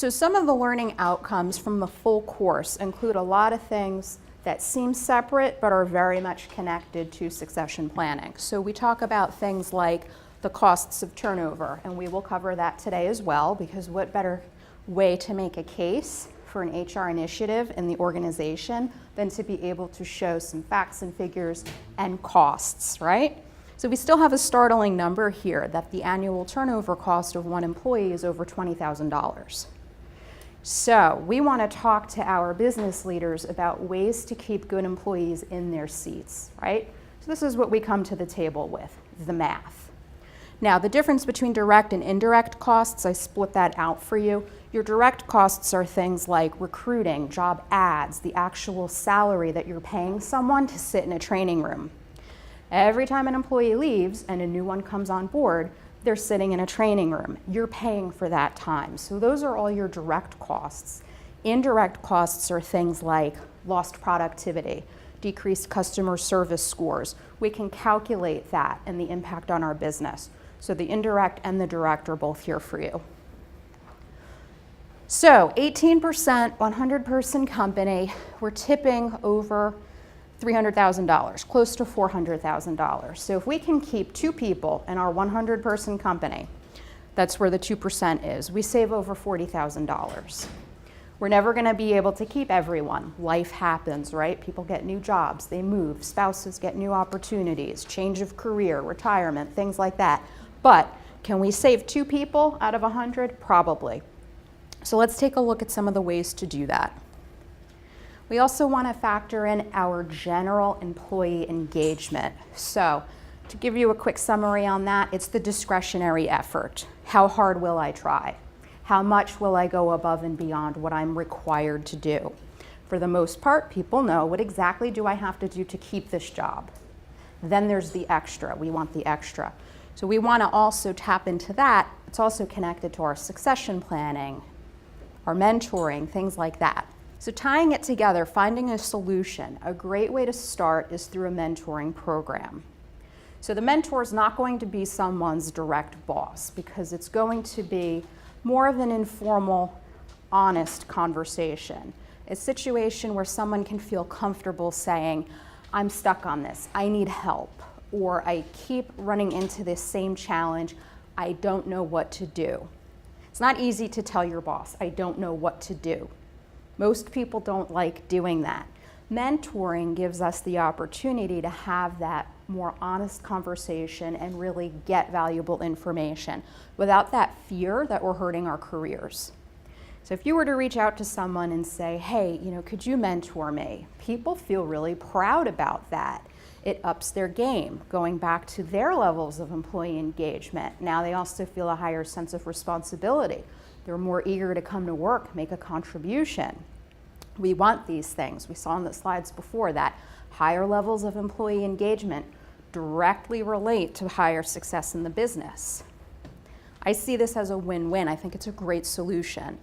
So some of the learning outcomes from the full course include a lot of things that seem separate but are very much connected to succession planning. So we talk about things like the costs of turnover, and we will cover that today as well, because what better way to make a case for an HR initiative in the organization than to be able to show some facts and figures and costs, right? So we still have a startling number here that the annual turnover cost of one employee is over $20,000. So we want to talk to our business leaders about ways to keep good employees in their seats, right? So this is what we come to the table with, the math. Now, the difference between direct and indirect costs, I split that out for you. Your direct costs are things like recruiting, job ads, the actual salary that you're paying someone to sit in a training room. Every time an employee leaves and a new one comes on board, they're sitting in a training room. You're paying for that time. So those are all your direct costs. Indirect costs are things like lost productivity, decreased customer service scores. We can calculate that and the impact on our business. So the indirect and the direct are both here for you. So 18%, 100-person company, we're tipping over $300,000, close to $400,000. So if we can keep 2 people in our 100-person company, that's where the 2% is, we save over $40,000. We're never going to be able to keep everyone. Life happens, right? People get new jobs, they move, spouses get new opportunities, change of career, retirement, things like that. But can we save 2 people out of 100? Probably. So let's take a look at some of the ways to do that. We also want to factor in our general employee engagement. So to give you a quick summary on that, it's the discretionary effort. How hard will I try? How much will I go above and beyond what I'm required to do? For the most part, people know what exactly do I have to do to keep this job. Then there's the extra. We want the extra. So we want to also tap into that. It's also connected to our succession planning, our mentoring, things like that. So tying it together, finding a solution, a great way to start is through a mentoring program. So the mentor is not going to be someone's direct boss, because it's going to be more of an informal, honest conversation. A situation where someone can feel comfortable saying, I'm stuck on this, I need help, or I keep running into this same challenge, I don't know what to do. It's not easy to tell your boss, I don't know what to do. Most people don't like doing that. Mentoring gives us the opportunity to have that more honest conversation and really get valuable information without that fear that we're hurting our careers. So if you were to reach out to someone and say, hey, could you mentor me? People feel really proud about that. It ups their game, going back to their levels of employee engagement. Now they also feel a higher sense of responsibility. They're more eager to come to work, make a contribution. We want these things. We saw in the slides before that higher levels of employee engagement directly relate to higher success in the business. I see this as a win-win. I think it's a great solution.